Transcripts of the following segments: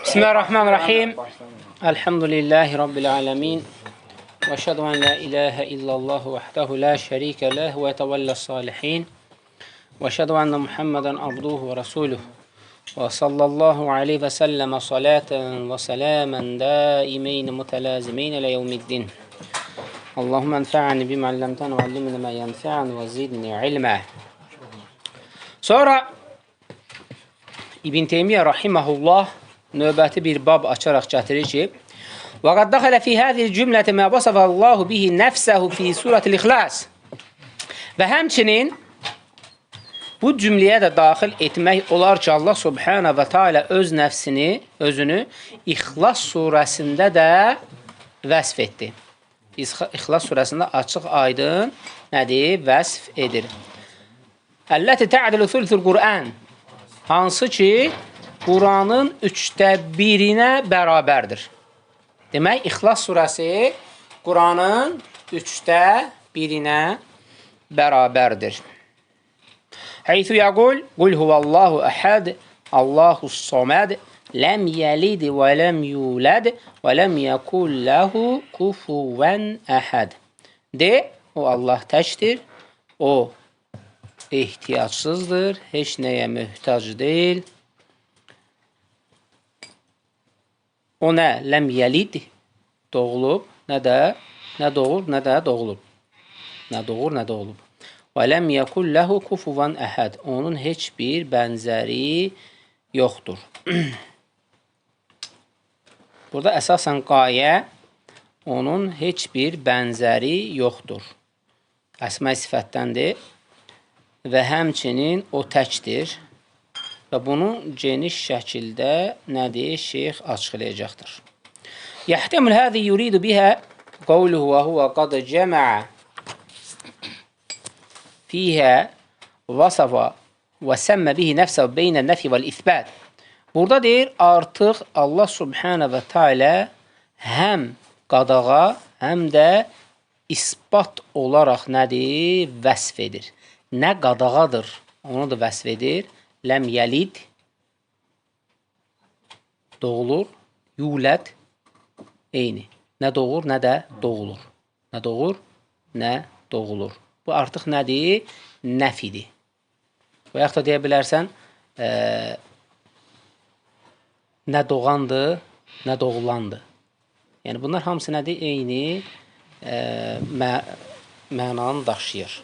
Bismillahirrahmanirrahim. Elhamdülillahi Rabbil alemin. Və əşhədu ən la ilahə illallah vəhdahu la şərikə ləh və yətəvəlləs salihin. Və əşhədu ənə Muhammedən abduhu və rasuluh. Və sallallahu aleyhi və səlləmə salətən və sələmən daimeyn mütələzimeyn ilə yevmiddin. Allahümme enfa'ni bimə əlləmtən və əllimni mə yənfa'ni və zidni ilmə. Sonra İbn Teymiyyə rahiməhullah növbəti bir bab açaraq gətirir ki, وَقَدْ دَخَلَ فِي هَذِهِ الْجُمْلَةِ مَا وَصَفَ اللّٰهُ بِهِ نَفْسَهُ فِي سُورَةِ الْإِخْلَاسِ Və həmçinin bu cümləyə də daxil etmək olar ki, Allah Subhanahu və Teala öz nəfsini, özünü İxlas surəsində də vəsf etdi. İxlas surəsində açıq aydın nədir? Vəsf edir. Əlləti tə'dilu thuluthul Qur'an, hansı ki, Quranın 1/3-ə bərabərdir. Demək, İxlas surəsi Quranın 1/3-ə bərabərdir. Heythu yəqul, Qul huvallahu əhəd, Allahus soməd, ləm yəlid və ləm yulad və ləm yəkul ləhu kufuvən əhəd. De, o Allah təkdir, o ehtiyacsızdır, heç nəyə möhtac deyil. O nə? Ləm yəlid doğulub, nə doğur, nə də doğulub. Nə doğur, nə doğulub. Və ləm yəkul ləhu kufuvan əhəd. Onun heç bir bənzəri yoxdur. Burada əsasən qayə, onun heç bir bənzəri yoxdur. Əsma sifətdəndir və həmçinin o təkdir. Və bunu geniş şəkildə nədir? Şeyx açıqlayacaqdır. Yəhtemül həzi yuridu bihə qavluhu və huvə qad cəməə fiyhə vasafa və səmmə bihi nəfsə beynə nəfi vəl-İthbət. Burada deyir, artıq Allah Subhanahu və Teala həm qadağa, həm də isbat olaraq nədir? Vəsf edir. Nə qadağadır, onu da vəsf edir. Ləm yəlid doğulur, yulad eyni. Nə doğur, nə də doğulur. Nə doğur, nə doğulur. Bu artıq nədir? Nəfidir. Və yaxud da deyə bilərsən, nə doğandır, nə doğulandır. Yəni bunlar hamısı nədir? Eyni mənanı daşıyır.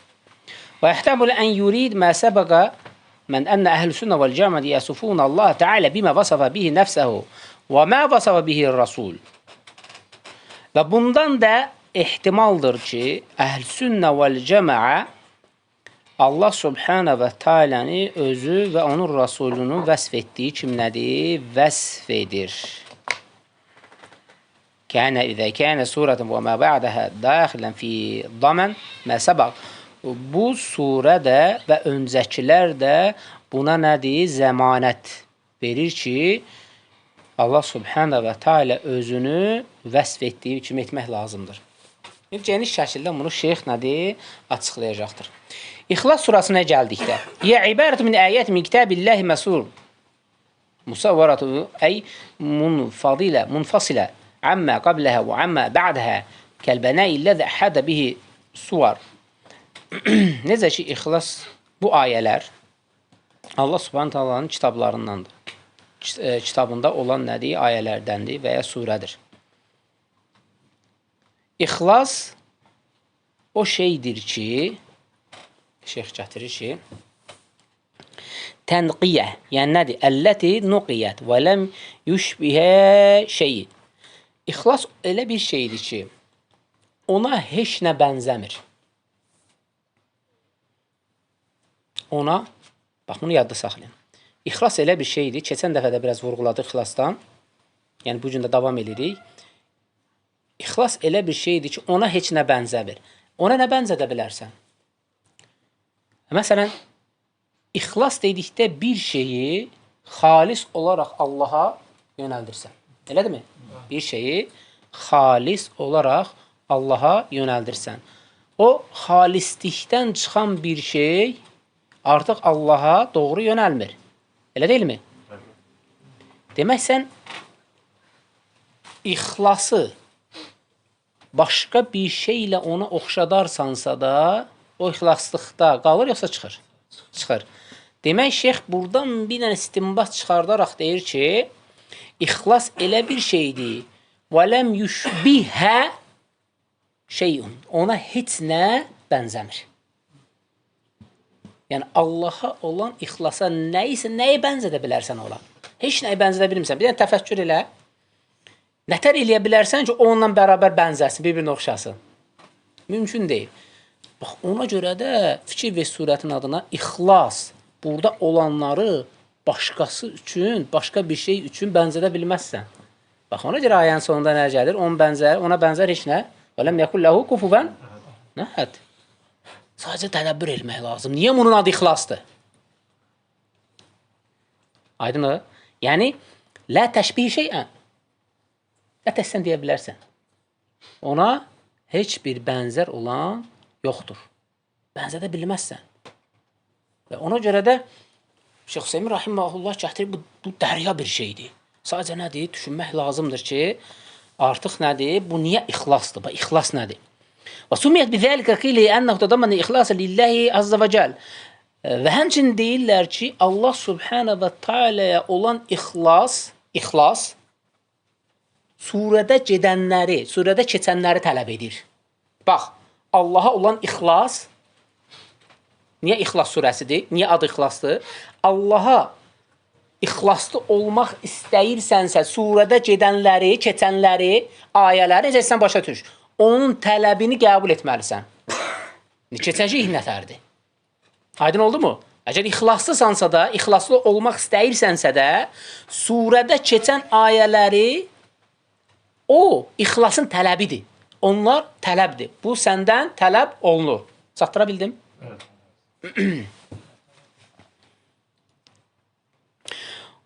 Və yəhtemul ən yurid mə səbəqə من أن أهل السنة والجماعة يصفون الله تعالى بما وصف به نفسه وما وصف به الرسول. Və bundan da ehtimaldır ki, Əhl-Sünnə vəl-Cəmaə Allah Subhanahu və Teala'nı özü və onun Rasulunu vəsf etdiyi kim nədir? Vəsf edir. Kənə izə kənə surətən və mə bə'dəhə daxilən fi damən mə səbəq. Bu surədə və öncəkilər də buna nədir? Zəmanət verir ki, Allah Subhanahu və Teala özünü vəsf etdiyi kimi etmək lazımdır. Geniş şəkildə bunu şeyx nədir? Açıqlayacaqdır. İxlas surasına gəldikdə, Yə ibarət min ayət min kitabillahi məsul musavvaratu əy munfasilə əmmə qabləhə və əmmə bə'dəhə kəlbənəy illəzə əhədə bihi suvar. Necə ki, İxlas bu ayələr Allah Subhanahu Taala'nın kitablarındandır. Kitabında olan nədir? Ayələrdəndir və ya surədir. İxlas o şeydir ki, şeyx gətirir ki, tənqiyə, yəni nədir? Əlləti nuqiyyət və ləm yüşbihə şeyi. İxlas elə bir şeydir ki, ona heç nə bənzəmir. Ona, bax bunu yadda saxlayın. İxlas elə bir şeydir, keçən dəfə də biraz vurğuladıq ixlasdan, yəni bugün də davam edirik. İxlas elə bir şeydir ki, ona heç nə bənzəmir. Ona nə bənzədə bilərsən? Məsələn, ixlas dedikdə bir şeyi xalis olaraq Allaha yönəldirsən. Elədirmi? Bir şeyi xalis olaraq Allaha yönəldirsən. O, xalislikdən çıxan bir şey artıq Allaha doğru yönəlmir. Elə deyilmi? Demək sən ixlası başqa bir şeylə ona oxşadarsansa da, o ixlaslıqda qalır, yoxsa çıxır? Çıxır. Demək, şeyx buradan bir dənə istinbat çıxardaraq deyir ki, ixlas elə bir şeydir. وَلَمْ يُشْبِهَ şeyun. Ona heç nə bənzəmir. Yəni, Allaha olan ixlasa nəyi bənzədə bilərsən ola? Heç nəyi bənzədə bilmirsən. Bir dənə təfəkkür elə. Nətər eləyə bilərsən ki, onunla bərabər bənzəsin, bir-birinə oxşasın? Mümkün deyil. Bax, ona görə də fikir və surətin adına ixlas, burada olanları başqası üçün, başqa bir şey üçün bənzədə bilməzsən. Bax, ona görə ayənin sonunda nə gəlir? Ona bənzər heç nə. وَلَمْ يَكُلْ لَهُ كُفُوًا أَحَدٌ. Sadəcə tədəbbür etmək lazım. Niyə bunun adı ixlasdır? Aydın o? Yəni, lə təşbih şeyən. Ətəsən deyə bilərsən. Ona heç bir bənzər olan yoxdur. Bənzədə bilməzsən. Və ona görə də Şeyx Hüseymin Rahiməhullah gətirir, bu dərya bir şeydir. Sadəcə nədir? Düşünmək lazımdır ki, artıq nədir? Bu niyə ixlasdır? İxlas nədir? Və sumiyyət bizəlikə qili ənəhu tədəmməni ixlası lillahi azza və cəl. Və həmçinin deyirlər ki, Allah Subhanahu və Teala'ya olan ixlas surədə gedənləri, surədə keçənləri tələb edir. Bax, Allaha olan ixlas, niyə ixlas surəsidir? Niyə adı ixlasdır? Allaha ixlaslı olmaq istəyirsənsə, surədə gedənləri, keçənləri, ayələri necəsən başa düş. Onun tələbini qəbul etməlisən. Keçəcək nətərdir? Aydın oldu mu? Əgər ixlaslısansa da, ixlaslı olmaq istəyirsənsə də, surədə keçən ayələri o, ixlasın tələbidir. Onlar tələbdir. Bu, səndən tələb olunur. Çatdıra bildim?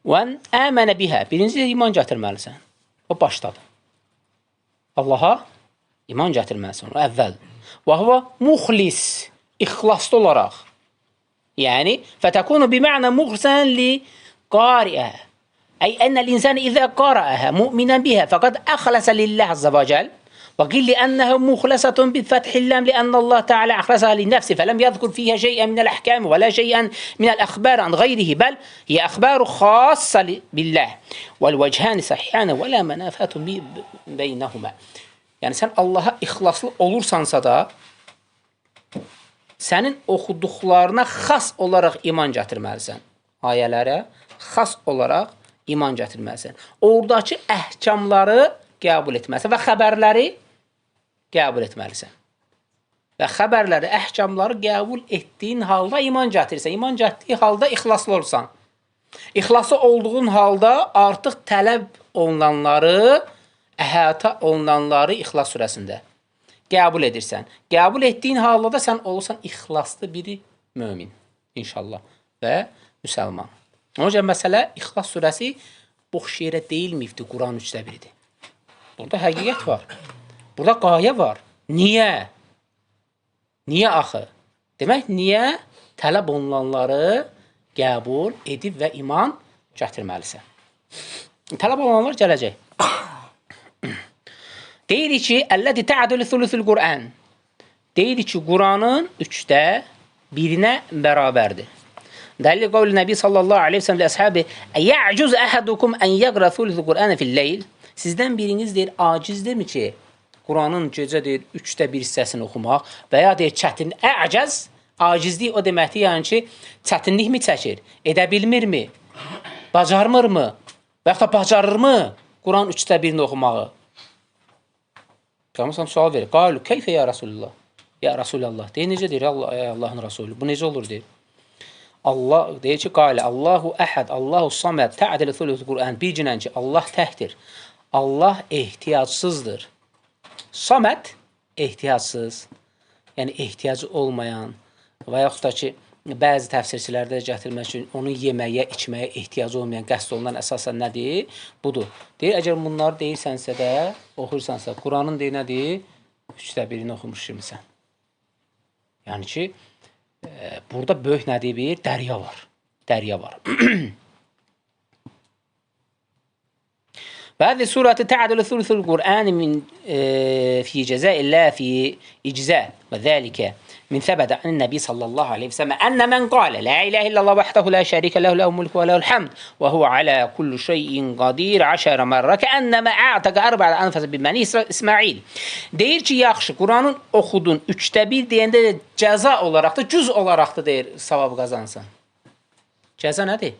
وَنْ əmənə bihə. Birinci iman gətirməlisən. O, başdadır. Allaha iman gətirməlisən. O, əvvəl. Və huvə muxlis. İxlaslı olaraq. Yəni, fətəkunu bimə'nə muxlisən li qariə. أي أن الإنسان إذا قرأها مؤمنا بها فقد أخلص لله عز وجل وقيل لأنها مخلصة بفتح اللام لأن الله تعالى أخلصها لنفسه فلم يذكر فيها شيئا من الأحكام ولا شيئا من الأخبار عن غيره بل هي أخبار خاصة بالله والوجهان صحيحان ولا منافات بينهما. Yani sen Allah'a ihlaslı olursansa da senin oxuduqlarına xas olaraq iman gətirməlisən. Ayələrə xas olaraq iman gətirməlisən. Oradakı əhkamları qəbul etməlisən və xəbərləri qəbul etməlisən. Və xəbərləri, əhkamları qəbul etdiyin halda iman gətirirsən. İman gətirdiyi halda ixlaslı olursan. İxlaslı olduğun halda artıq tələb olunanları, əhatə olunanları İxlas surəsində qəbul edirsən. Qəbul etdiyin halda da sən olursan ixlaslı biri mömin. İnşallah. Və müsəlman. Ona görə məsələ İxlas surəsi boş yerə deyilməyibdir, Quran 1/3-dir. Burada həqiqət var. Burada qayə var. Niyə? Niyə axı? Demək, niyə tələb olunanları qəbul edib və iman gətirməlisən? Tələb olunanlar gələcək. Deyirik ki, Əlləti tə'adülü thuluthul Qur'an. Deyirik ki, Quranın 1/3-ə bərabərdir. Dəlil qavli Nəbi sallallahu aleyhi ve sellem əshabi ya'cuz əhadukum ən yəqra thuluthul Qur'an fil-leyl. Sizdən biriniz deyir, acizdirmi ki, Quranın gecə deyir, 1/3 hissəsini oxumaq və ya deyir, çətin, əcəz, acizlik o deməkdir, yəni ki, çətinlik mi çəkir, edə bilmirmi, bacarmırmı və yaxud da bacarırmı Quran 1/3-ni oxumağı? Peyğəmbər sual verir, qalu, keyfə ya Rasulullah, ya Rasulallah, deyir, necə deyir, Allahın Rasulü, bu necə olur deyir. Allah deyir ki, qalə, Allahu əhəd, Allahu saməd, tə'adilə thuluthul Qur'an, bir cinən ki, Allah təhdir, Allah ehtiyacsızdır. Saməd, ehtiyacsız, yəni ehtiyacı olmayan və yaxud da ki, bəzi təfsirçilərdə gətirmək üçün onun yeməyə, içməyə ehtiyacı olmayan, qəsd olunan əsasən nədir? Budur. Deyir, əgər bunları deyirsənsə də, oxursansa, Quranın deyir nədir? 1/3-ni oxumuş kimisən. Yəni ki, burada böyük nədir bir? Dərya var. Dərya var. وهذه السورة تعدل ثلث القرآن من في جزاء الله في إجزاء وذلك من ثبت عن النبي صلى الله عليه وسلم أن من قال لا إله إلا الله وحده لا شريك له له الملك وله الحمد وهو على كل شيء قدير 10 مرة كأنما أعتق 4 أنفس ببني İsmail. Deyir ki, yaxşı, Quranın oxudun 3də 1 deyəndə də cəza olaraq da, cüz olaraq da deyir, savab qazansan. Cəza nədir?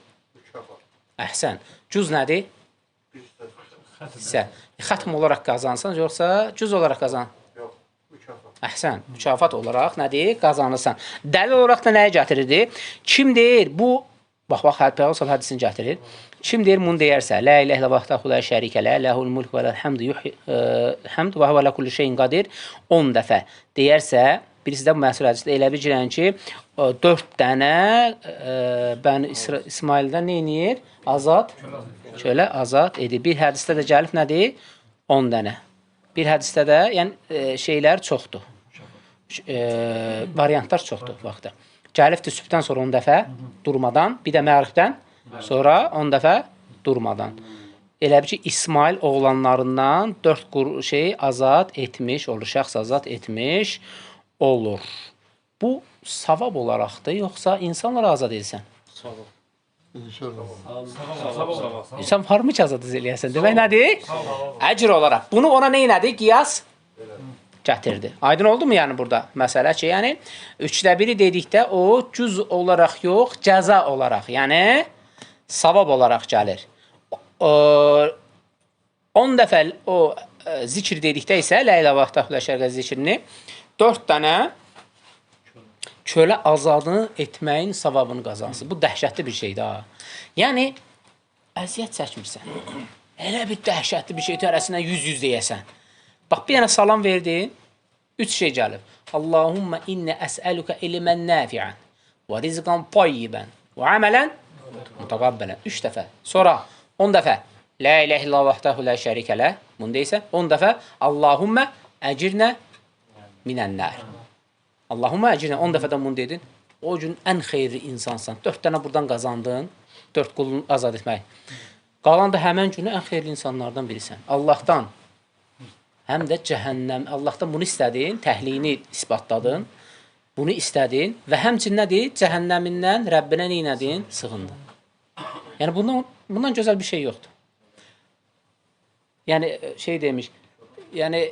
Əhsən. Cüz nədir? Xatm olaraq qazansan, yoxsa cüz olaraq qazan? Əhsən, mükafat olaraq nədir? Qazanırsan. Dəlil olaraq da nəyə gətirirdi? Kim deyir, bu, bax, Peyğəmbər hədisini gətirir. Kim deyir, bunu deyərsə, la ilahe illallah vahdahu la şərikə lə, ləhul mulk və ləlhamd və huve alə kulli şeyin qadir 10 dəfə deyərsə, birisi də bu məsul hədisdə elə bilirən ki, 4 dənə Bəni İsmaildən nə edir? Azad, şöyle azad edir. Bir hədisdə də gəlib nədir? 10 dənə. Bir hədisdə də şeylər çoxdur. Variantlar çoxdur vaxtda. Gəlibdir sübhdən sonra 10 dəfə durmadan, bir də məğribdən sonra 10 dəfə durmadan. Elə bir ki, İsmail oğlanlarından 4 şey azad etmiş olur, şəxs azad etmiş olur. Bu savab olaraqdır, yoxsa insanlara azad edilsən? Savab. İnsan var mı ki azad edilsən? Demək nədir? Əcr olaraq. Bunu ona nə elədi? Qiyas gətirdi. Aydın oldu mu yəni burada məsələ ki, yəni 3də 1-i dedikdə o cüz olaraq yox, cəza olaraq, yəni savab olaraq gəlir. 10 dəfə o zikr dedikdə isə la ilahe illallah və şərqə zikrini 4 dənə kölə azadını etməyin savabını qazansın. Bu dəhşətli bir şeydir ha. Yəni, əziyyət çəkmirsən. Elə bir dəhşətli bir şey, tərəsindən 100 deyəsən. Bax, bir dənə salam verdin, 3 şey gəlib. Allahumma innə əsəlükə ilmən nəfiən və rizqan tayyibən və əmələn mütəqabbələn. 3 dəfə. Sonra 10 dəfə. La ilahe illallah vahdahu la şərikə ləh. Bunu deyirsən. 10 dəfə. Allahumma əcirnə minənnər. Allahumma əcirnə. 10 dəfədən bunu dedin. O gün ən xeyirli insansan. 4 dənə buradan qazandın. 4 qulunu azad etmək. Qalan da həmən günü ən xeyirli insanlardan birisən. Allahdan, həm də cəhənnəm. Allahdan bunu istədin, təhliyini isbatladın. Bunu istədin və həmçinin nədir? Cəhənnəmindən Rəbbinə neynədin? Sığındın. Yəni, bundan gözəl bir şey yoxdur. Yəni, şey demiş, yəni,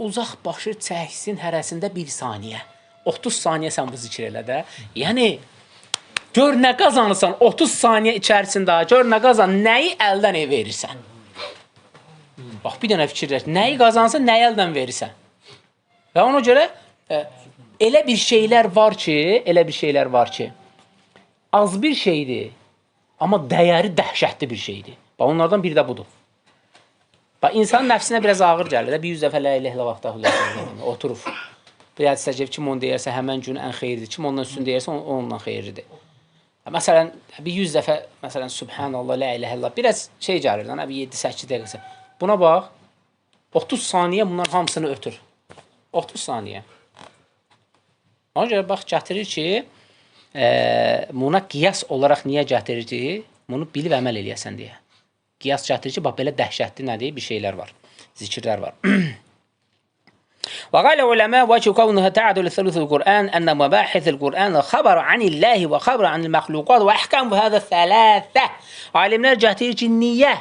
uzaq başı çəksin hərəsində 1 saniyə. 30 saniyə sən bu zikr elə də. Yəni, gör nə qazanırsan 30 saniyə içərisində, gör nə qazan, nəyi əldən verirsən. Bax, bir dənə fikirləş, nəyi qazanırsan, nəyi əldən verirsən. Və ona görə elə bir şeylər var ki, az bir şeydir, amma dəyəri dəhşətli bir şeydir. Bax, onlardan biri də budur. Bax, insanın nəfsinə biraz ağır gəlir. Bir 100 dəfə la ilahe illallah oturub. Bir hədisdə ki, kim onu deyərsə, həmən gün ən xeyirlidir. Kim ondan üstün deyərsə, ondan xeyirlidir. Məsələn, bir 100 dəfə, məsələn, Subhanallah, la ilahe illallah, biraz şey gəlir, bir 7-8 dəqiqəsə. Buna bax, 30 saniyə bunların hamısını ötür. 30 saniyə. Ona görə, bax, gətirir ki, buna qiyas olaraq niyə gətirir ki, bunu bilib əməl eləyəsən deyə. Qiyas gətirir ki, bax, belə dəhşətli nədir? Bir şeylər var, zikirlər var. وقال العلماء وجه كونها تعدل ثلث القرآن أن مباحث القرآن خبر عن الله وخبر عن المخلوقات وأحكام هذا الثلاثة. Alimlər gətirir ki, niyə?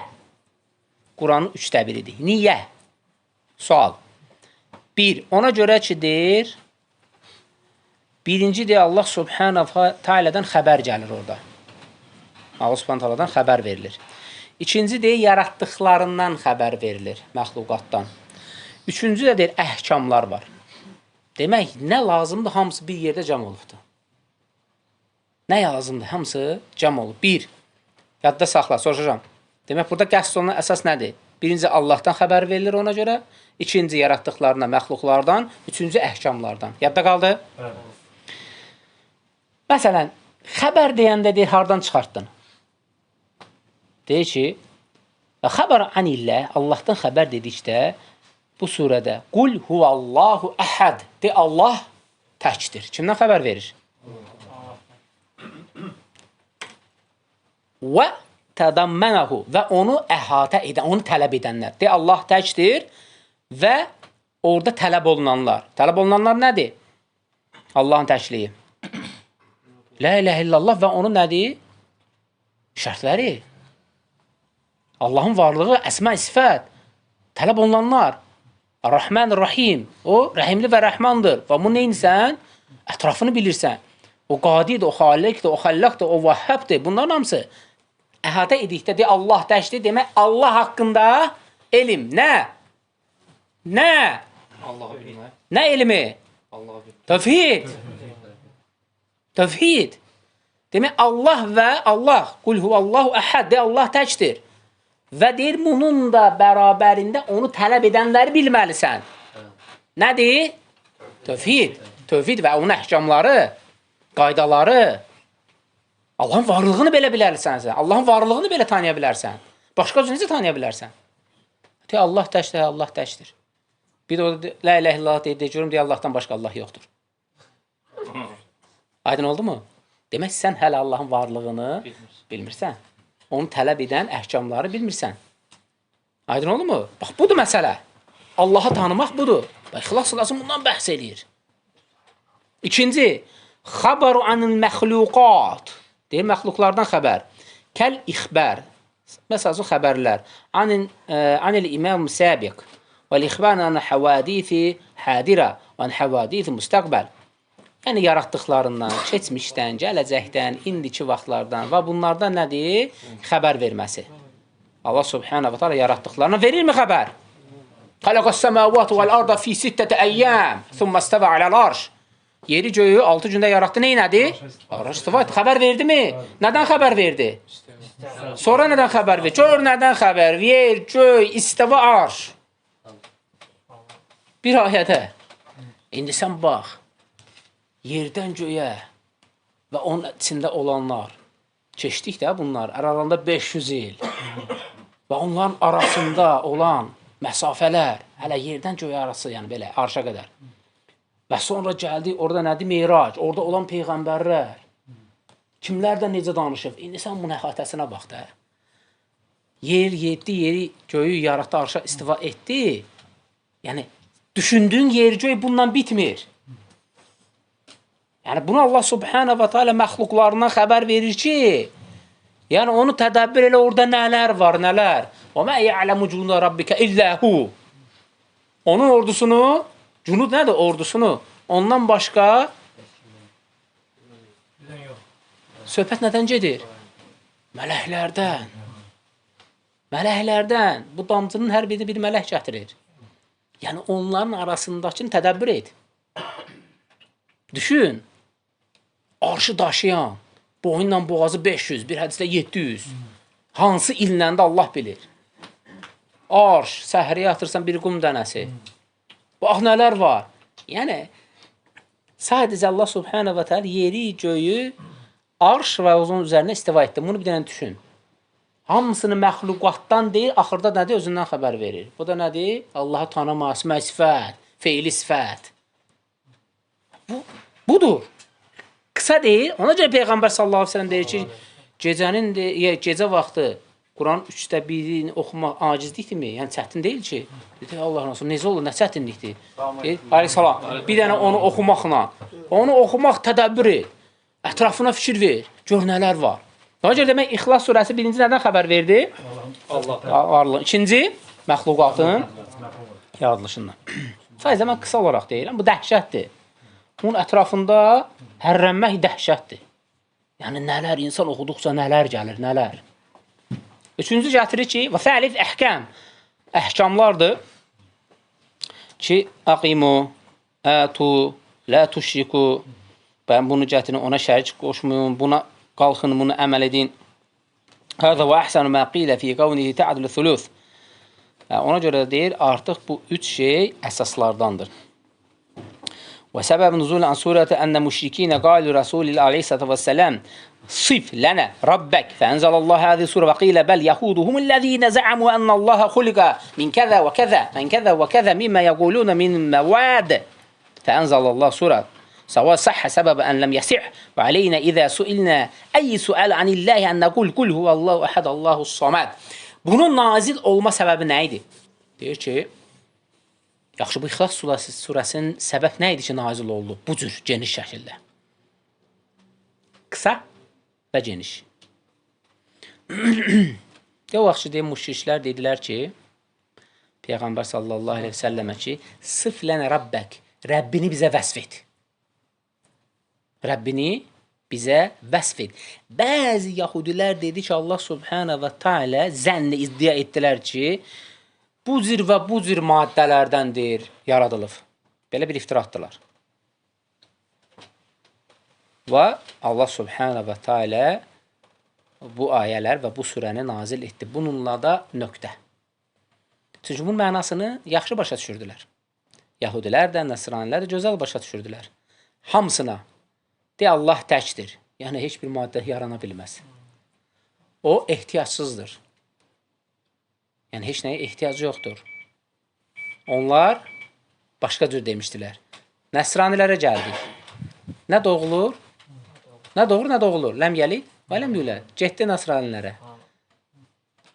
Quranın 3də 1-idir. Niyə? Sual. 1. Ona görə ki, deyir, birinci deyir, Allah Subhanahu Teala'dan xəbər gəlir orada. Allah Subhanahu Teala'dan xəbər verilir. İkinci deyir, yaratdıqlarından xəbər verilir, məxluqatdan. Üçüncü də deyir, əhkamlar var. Demək, nə lazımdır, hamısı bir yerdə cəm olubdur. Nə lazımdır, hamısı cəm olub. 1. Yadda saxla, soruşacağım. Demək, burada qəsd olunan əsas nədir? Birinci, Allahdan xəbər verilir ona görə. İkinci, yaratdıqlarına, məxluqlardan. Üçüncü, əhkamlardan. Yadda qaldı? Məsələn, xəbər deyəndə deyir, hardan çıxartdın? Deyir ki, xəbər anillə, Allahdan xəbər dedikdə, bu surədə Qul huvallahu əhəd. De, Allah təkdir. Kimdən xəbər verir? Və tədammənahu və onu əhatə edən, onu tələb edənlər. De, Allah təkdir və orada tələb olunanlar. Tələb olunanlar nədir? Allahın təkliyi. La iləhə illallah və onun nədir? Şərtləri. Allahın varlığı, əsmə, sifət. Tələb olunanlar. Ar-Rahman, Rahim. O, rəhimli və rəhmandır. Və bunu neyinsən? Ətrafını bilirsən. O qadidir, o xalikdir, o xəllaqdır, o vahhabdır. Bunların hamısı əhatə edikdə de, Allah təkdir. Demək, Allah haqqında elm. Nə? Nə? Allah'ı bilmək. Nə elmi? Allah'ı bilmək. Tövhid. Tövhid. Demək, Allah və Allah. Qul huvallahu əhəd. De, Allah təkdir. Və deyir, bunun da bərabərində onu tələb edənləri bilməlisən. Nədir? Tövhid. Tövhid və onun əhkamları, qaydaları. Allahın varlığını belə bilərsən. Allahın varlığını belə tanıya bilərsən. Başqa necə tanıya bilərsən? Deyir, Allah təkdir, Allah təkdir. Bir də o la ilahe illallah deyir, görüm, deyir, Allahdan başqa Allah yoxdur. Aydın oldu mu? Demək, sən hələ Allahın varlığını bilmirsən. Onu tələb edən əhkamları bilmirsən. Aydın oldu mu? Bax, budur məsələ. Allahı tanımaq budur. Bax, İxlas Surəsi bundan bəhs edir. İkinci, xəbəru anil məxluqat. Deyir, məxluqlardan xəbər. Kəl ixbər. Məsələn, xəbərlər. Anil imam səbiq. Və-l-ixbər anil həvadithi hədirə və həvadithi müstəqbəl. Yəni, yaratdıqlarından, keçmişdən, gələcəkdən, indiki vaxtlardan və bunlardan nədir? Xəbər verməsi. Allah subhanahu wa ta'ala yaratdıqlarına verirmi xəbər? Xalaqas səmavati vəl-arda fi sittəti əyyəm, thumma istəvə aləl arş. Yeri göyü 6 gündə yarattı. Ney nədir? Xəbər verdi mi? Nədən xəbər verdi? Sonra nədən xəbər verdi? Gör nədən xəbər? Yer, göy, istəvə arş. Bir ayədə. İndi sən bax. Yerdən göyə və onun içində olanlar. Keçdik də bunlar. Aralarında 500 il. Və onların arasında olan məsafələr. Hələ yerdən göyə arası, yəni belə, arşa qədər. Və sonra gəldi, orada nədir? Meyrac. Orada olan peyğəmbərlər. Kimlərdən necə danışıb? İndi sən bunun əhatəsinə bax da. Yer yetdi, yeri, göyü yaratdı, arşa istiva etdi. Yəni, düşündüyün yer, göy bundan bitmir. Yəni, bunu Allah subhanahu wa ta'ala məxluqlarından xəbər verir ki, yəni, onu tədəbbür elə orada nələr var, nələr. Və mə ya'ləmu cünudə rabbikə illəhu. Onun ordusunu, cünud nədir ordusunu? Ondan başqa söhbət nədən gedir? Mələklərdən. Mələklərdən. Bu damcının hər birini bir mələk gətirir. Yəni, onların arasındakını tədəbbür et. Düşün. Arşı daşıyan, boyunla boğazı 500, bir hədisdə 700. Hansı illə də Allah bilir. Arş, səhriyə atırsan bir qum dənəsi. Bax, nələr var. Yəni, sadəcə Allah subhanahu wa ta'ala yeri, göyü, arş və onun üzərinə istiva etdi. Bunu bir dənə düşün. Hamısını məxluqatdan deyil, axırda nədir? Özündən xəbər verir. Bu da nədir? Allahı tanıma, əsmə sifət, feili sifət. Budur. Qısa deyil. Ona görə Peyğəmbər sallallahu aleyhi ve sellem deyir ki, gecə vaxtı Quran 1/3 oxumaq acizlikdirmi? Yəni, çətin deyil ki. Deyir, Allah'ın olsun, necə olur, nə çətinlikdir? Aleyhissalam, bir dənə onu oxumaqla, onu oxumaq tədəbbür et, ətrafına fikir ver, gör nələr var. Ona görə demək, İxlas surəsi birinci nədən xəbər verdi? Varlıq. İkinci, məxluqatın yaradılışından. Sadəcə mən qısa olaraq deyirəm, bu dəhşətdir. Bunun ətrafında hərrənmək dəhşətdir. Yəni, nələr, insan oxuduqca nələr gəlir, nələr. Üçüncü gətirir ki, və fəlif əhkəm, əhkamlardır ki, əqimu, ətu, lə tuşriku, ben bunu gətirin, ona şərik qoşmayın, buna qalxın, bunu əməl edin. Həzə və əhsənu mə qilə fi qavnihi tə'adülü thuluth. Ona görə də deyir, artıq bu üç şey əsaslardandır. وسبب نزول عن سورة أن المشركين قالوا رسول الله عليه الصلاة والسلام صف لنا ربك فأنزل الله هذه السورة وقيل بل يهود هم الذين زعموا أن الله خلق من كذا وكذا من كذا وكذا مما يقولون من مواد فأنزل الله سورة Sava sahha səbəbə ən ləm yəsih və aleynə izə suilnə əyi suəl anilləhi ən nəqul qul huvallahu əhəd Allahu samad. Bunun nazil olma səbəbi nə idi? Deyir ki, yaxşı, bu İxlas surəsinin səbəb nə idi ki, nazil oldu? Bu cür geniş şəkildə. Qısa və geniş. O vaxt deyim, müşriklər dedilər ki, Peyğəmbər sallallahu aleyhi və səlləmə ki, sıf lənə Rabbək, Rəbbini bizə vəsf et. Rəbbini bizə vəsf et. Bəzi yahudilər dedi ki, Allah subhanə və teala zənni iddia etdilər ki, bu cür və bu cür maddələrdəndir, yaradılıb. Belə bir iftira atdılar. Və Allah subhanə və teala bu ayələr və bu surəni nazil etdi. Bununla da nöqtə. Çünki bunun mənasını yaxşı başa düşürdülər. Yahudilər də, Nəsranilər də gözəl başa düşürdülər. Hamısına Allah təkdir. Yəni, heç bir maddə yarana bilməz. O, ehtiyacsızdır. Yəni, heç nəyə ehtiyacı yoxdur. Onlar başqa cür demişdilər. Nəsranilərə gəldik. Nə doğulur? Nə doğur, nə doğulur? Ləm yəli və ləm yülə. Getdi Nəsranilərə.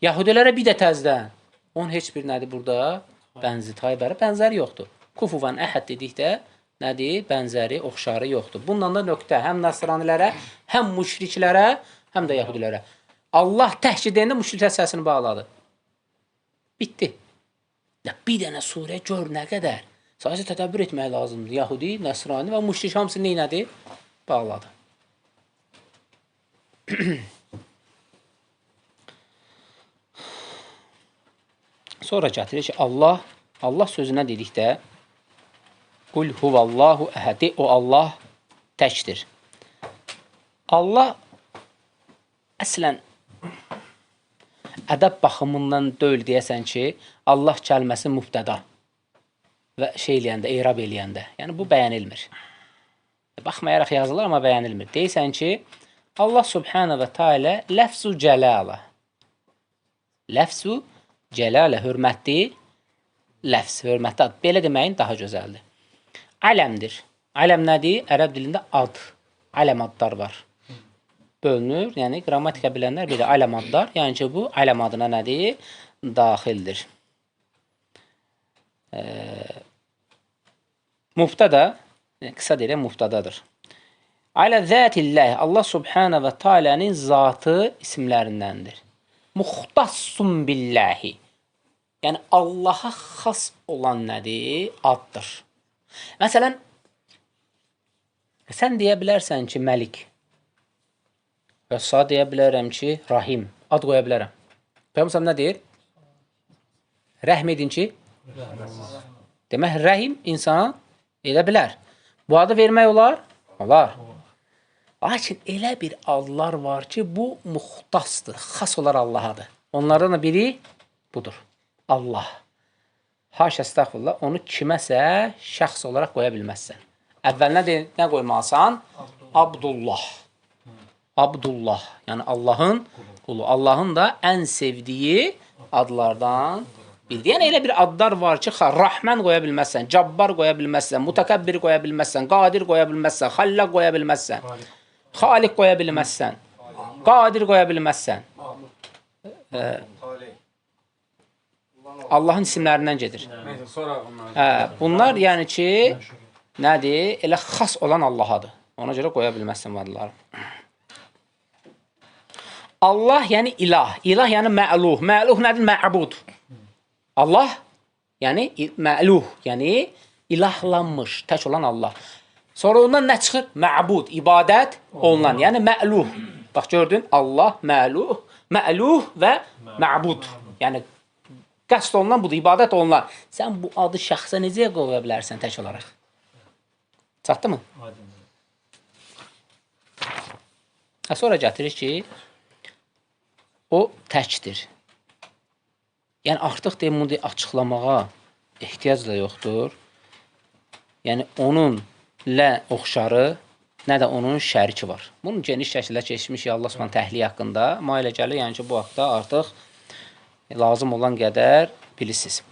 Yahudilərə bir də təzdən. Onun heç bir nədir burada? Bənzəri yoxdur. Kufuvan əhəd dedikdə nədir? Bənzəri, oxşarı yoxdur. Bundan da nöqtə həm Nəsranilərə, həm müşriklərə, həm də Yahudilərə. Allah təhkid edəndə müşriklər səsini bağladı. Bitdi. Bir dənə surə gör nə qədər. Sadəcə tədəbbür etmək lazımdır. Yahudi, Nəsrani və müşrik hamısı neynədir? Bağladı. Sonra gətirir ki, Allah sözünə dedikdə Qul huvallahu əhədi, o Allah təkdir. Allah əslən ədəb baxımından deyil deyəsən ki, Allah kəlməsi mübtəda və eləyəndə, eyrab eləyəndə. Yəni, bu bəyənilmir. Baxmayaraq yazılır, amma bəyənilmir. Deyəsən ki, Allah subhanə və teala ləfzu cəlalə. Ləfzu cəlalə, hörmətli ləfz, hörmətli ad. Belə deməyin daha gözəldir. Aləmdir. Aləm nədir? Ərəb dilində ad. Aləm adlar var. Bölünür. Yəni, qrammatika bilənlər bilir. Aləm adlar. Yəni ki, bu aləm adına nədir? Daxildir. Mübtəda, qısa deyirəm, mübtədadır. Alə zətilləh, Allah subhanə və tealənin zatı isimlərindəndir. Muxtassun billəhi. Yəni, Allaha xas olan nədir? Addır. Məsələn, sən deyə bilərsən ki, Məlik və sağ deyə bilərəm ki, Rahim. Ad qoya bilərəm. Peyğəmbər nə deyir? Rəhm edin ki, demək, rəhim insana edə bilər. Bu adı vermək olar? Olar. Lakin elə bir adlar var ki, bu muxtasdır, xas olar Allahadır. Onlardan da biri budur. Allah. Haşa, estağfurullah, onu kiməsə şəxs olaraq qoya bilməzsən. Əvvəlinə nə qoymalısan? Abdullah. Abdullah. Yəni, Allahın qulu. Allahın da ən sevdiyi adlardan biridir. Yəni, elə bir adlar var ki, Rahman qoya bilməzsən, Cabbar qoya bilməzsən, Mutakəbbir qoya bilməzsən, Qadir qoya bilməzsən, Xallaq qoya bilməzsən, Xaliq qoya bilməzsən, Qadir qoya bilməzsən. Allahın isimlərindən gedir. Bunlar yəni ki, nədir? Elə xas olan Allahadır. Ona görə qoya bilməzsən adları. Allah yəni ilah. İlah yəni mə'luh. Mə'luh nədir? Mə'bud. Allah yəni mə'luh. Yəni ilahlanmış, tək olan Allah. Sonra ondan nə çıxır? Mə'bud, ibadət olunan. Yəni mə'luh. Bax gördün, Allah, mə'luh, mə'luh və mə'bud. Yəni qəsd olunan budur, ibadət olunan. Sən bu adı şəxsə necə qoya bilərsən tək olaraq? Çatdı mı? Sonra gətirir ki, o təkdir. Yəni, artıq deyim, bunu açıqlamağa ehtiyac da yoxdur. Yəni, onunla oxşarı, nə də onun şəriki var. Bunun geniş şəkildə keçmişik Allah Subhanahu təhliyə haqqında. Amma elə gəlir, yəni ki, bu haqda artıq lazım olan qədər bilirsiniz.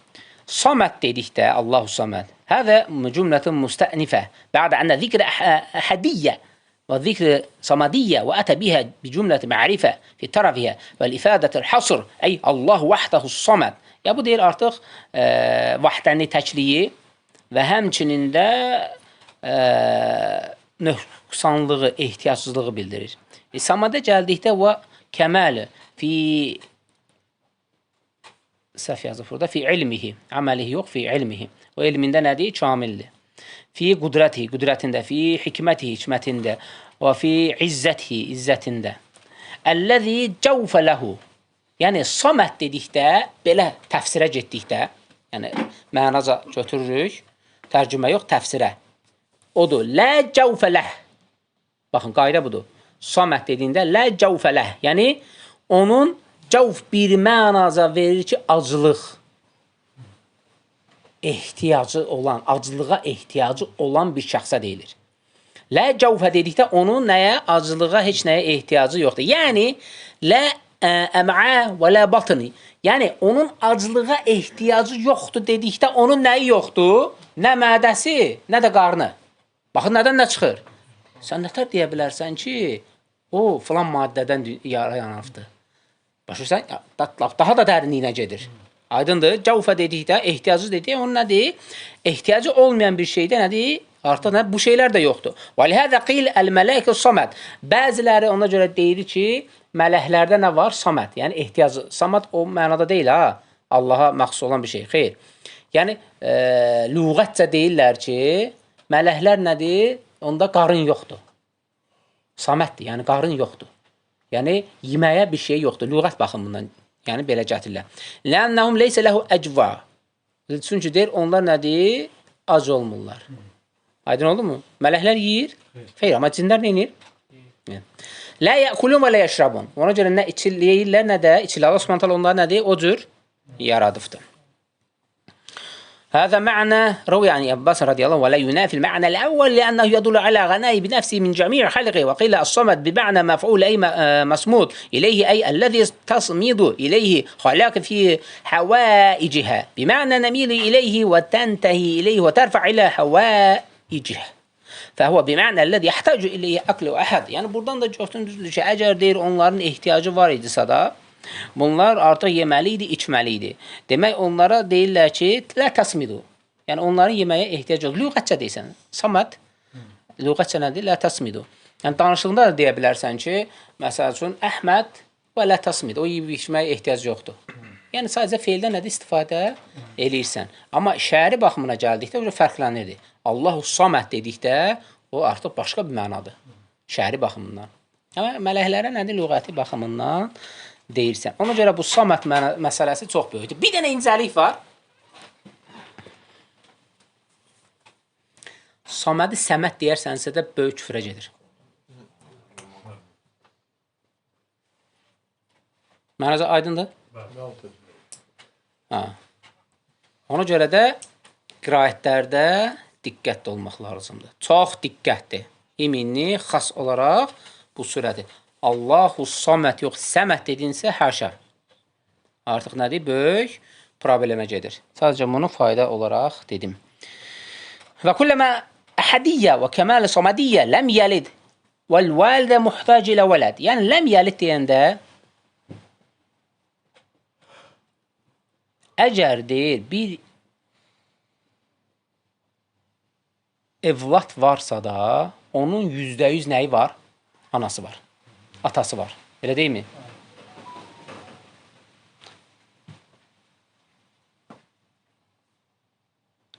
Saməd dedikdə, Allahu Saməd. هذا جملة مستأنفة بعد أن ذكر أحدية والذكر صمدية وأتى بها بجملة معرفة في طرفها والإفادة الحصر أي الله وحده الصمد. Ya bu deyir artıq vahdəni təkliyi və həmçinin də nöqsanlığı, ehtiyacsızlığı bildirir. Samada gəldikdə və kəməli fi səhv yazıb burada fi ilmihi, əməlihi yox, fi ilmihi. O elmində nədir? Kamildir. Fi qudrətihi, qudrətində, fi hikmətihi, hikmətində və fi izzətihi, izzətində. Əlləzi cəvfə ləhu. Yəni, samət dedikdə, belə təfsirə getdikdə, yəni, mənaca götürürük, tərcümə yox, təfsirə. Odur, lə cəvfə ləh. Baxın, qayda budur. Samət dediyində, lə cəvfə ləh. Yəni, onun cəvf bir mənaca verir ki, acılıq. Ehtiyacı olan, acılığa ehtiyacı olan bir şəxsə deyilir. Lə cəvfə dedikdə, onun nəyə, acılığa, heç nəyə ehtiyacı yoxdur. Yəni, lə əmə və lə batını. Yəni, onun acılığa ehtiyacı yoxdur dedikdə, onun nəyi yoxdur? Nə mədəsi, nə də qarnı. Baxın, nədən nə çıxır? Sən nətər deyə bilərsən ki, o, filan maddədən yaranıbdır. Başırsan, daha da dərinliyinə gedir. Aydındır, cəvfə dedikdə, ehtiyacı dedikdə, onun nədir? Ehtiyacı olmayan bir şeydə nədir? Artıq bu şeylər də yoxdur. Və lihəzə qil əl-mələkə saməd. Bəziləri ona görə deyir ki, mələklərdə nə var? Saməd. Yəni, ehtiyacı. Saməd o mənada deyil, ha? Allaha məxsus olan bir şey. Xeyr. Yəni, lüğətcə deyirlər ki, mələklər nədir? Onda qarın yoxdur. Saməddir, yəni qarın yoxdur. Yəni, yeməyə bir şey yoxdur. Lüğət baxımından. Yəni, belə gətirirlər. Lənnəhum leysə ləhu əcva. Çünki deyir, onlar nədir? Ac olmurlar. Aydın oldu mu? Mələklər yiyir. Xeyr, amma cinlər nə inir? Lə yəkulun və lə yəşrabun. Ona görə nə içiləyirlər, nə də içilir. Allah subhanətələ onlar nədir? O cür yaradıbdır. هذا معنى روي عن عباس رضي الله ولا ينافي المعنى الأول لأنه يدل على غناه بنفسه من جميع خلقه وقيل الصمد بمعنى مفعول أي مصمود إليه أي الذي تصمد إليه خلاك في حوائجها بمعنى نميل إليه وتنتهي إليه وترفع إلى حوائجها فهو بمعنى الذي يحتاج إليه أكل أحد. Yani buradan da gördüğünüz ki, əgər deyir onların ehtiyacı var idisə da, bunlar artıq yeməli idi, içməli idi. Demək, onlara deyirlər ki, lə təsmidu. Yəni, onların yeməyə ehtiyacı yox. Lüğətcə deyirsən, samad, lüğətcə nədir? Lə təsmidu. Yəni, danışığında da deyə bilərsən ki, məsəl üçün, Əhməd və lə təsmid. O yiyib içməyə ehtiyacı yoxdur. Yəni, sadəcə feildən nədir istifadə eləyirsən. Amma şəri baxımına gəldikdə, o fərqlənirdi. Allahu saməd dedikdə, o artıq başqa bir mənadır. Şəri baxımından. Amma mələklərə nədir? Lüğəti baxımından deyirsən. Ona görə bu saməd məsələsi çox böyükdür. Bir dənə incəlik var. Samədi səməd deyərsənsə də böyük küfrə gedir. Mənəcə aydındır? Ona görə də qiraətlərdə diqqətli olmaq lazımdır. Çox diqqətli. İminli, xas olaraq bu surədir. Allahu saməd yox, səməd dedinsə, həşə. Artıq nədir? Böyük problemə gedir. Sadəcə bunu fayda olaraq dedim. Və kulləmə əhədiyyə və kəməl samədiyyə ləm yəlid vəl-vəlidə muhtac ilə vələd. Yəni, ləm yəlid deyəndə əgər deyir, bir evlat varsa da, onun %100 nəyi var? Anası var. Atası var. Elə deyil mi?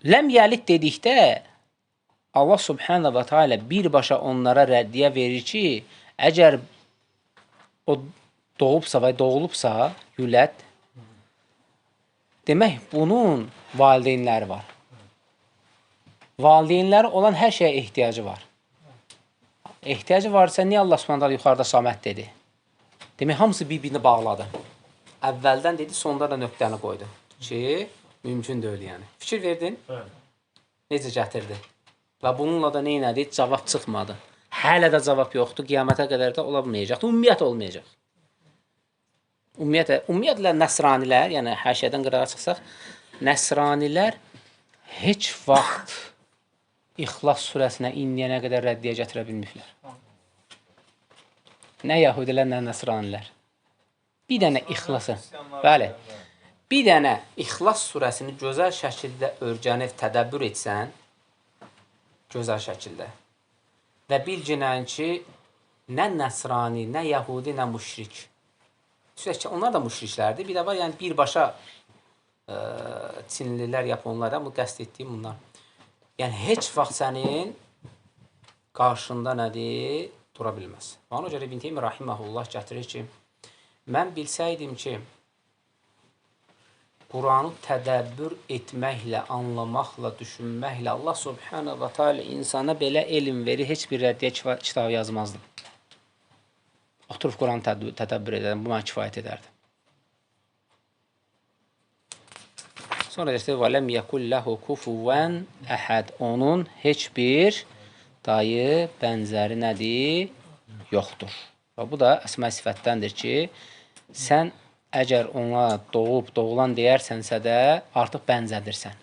Ləm yəlid dedikdə Allah subhanahu wa ta'ala birbaşa onlara rəddiyə verir ki, əgər o doğubsa və doğulubsa, yülət, demək bunun valideynləri var. Valideynləri olan hər şeyə ehtiyacı var. Ehtiyacı varsa, niyə Allah subhanahu yuxarıda saməd dedi? Demək, hamısı bir-birini bağladı. Əvvəldən dedi, sonda da nöqtəni qoydu. Ki, mümkün deyil yəni. Fikir verdin? Necə gətirdi? Və bununla da neynədi? Cavab çıxmadı. Hələ də cavab yoxdur. Qiyamətə qədər də ola bilməyəcək. Ümumiyyət olmayacaq. Ümumiyyətlə, nəsranilər, yəni həşədən qırağa çıxsaq, nəsranilər heç vaxt İxlas surəsinə indiyənə qədər rəddiyə gətirə bilməyiblər. Nə yəhudilər, nə nəsranilər. Bir dənə İxlası, bəli, bir dənə İxlas surəsini gözəl şəkildə öyrənib tədəbbür etsən, gözəl şəkildə və bilginən ki, nə nəsrani, nə yəhudi, nə müşrik. Çünki onlar da müşriklərdir. Bir də var, yəni birbaşa Çinlilər, Yaponlara bu qəsd etdiyim bunlar. Yəni, heç vaxt sənin qarşında nədir? Dura bilməz. Ona görə İbn Teymiyyə rahiməhullah gətirir ki, mən bilsəydim ki, Quranı tədəbbür etməklə, anlamaqla, düşünməklə Allah subhanahu wa ta'ala insana belə elm verir, heç bir rəddiyə kitab yazmazdım. Oturub Quranı tədəbbür edərdim, bu mənə kifayət edərdi. Sonra deyir, وَلَمْ يَكُلْ لَهُ كُفُوًا أَحَدٍ. Onun heç bir dayı, bənzəri nədir? Yoxdur. Və bu da əsma sifətdəndir ki, sən əgər ona doğulan deyərsənsə də artıq bənzədirsən.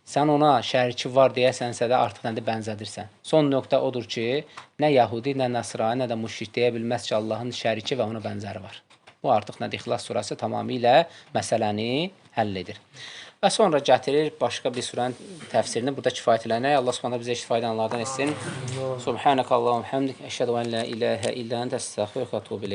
Sən ona şəriki var deyərsənsə də artıq nədir? Bənzədirsən. Son nöqtə odur ki, nə Yahudi, nə Nəsrani, nə də müşrik deyə bilməz ki, Allahın şəriki və ona bənzəri var. Bu artıq nədir? İxlas surəsi tamamilə məsələni həll edir. Və sonra gətirir başqa bir surənin təfsirini. Burada kifayət elənək. Allah subhanahu bizə faydalanlardan etsin. Subhanəkə Allahum həmdik. Əşhədu ən la ilahə illə əntə əstəğfiruka və etûbu ileyk.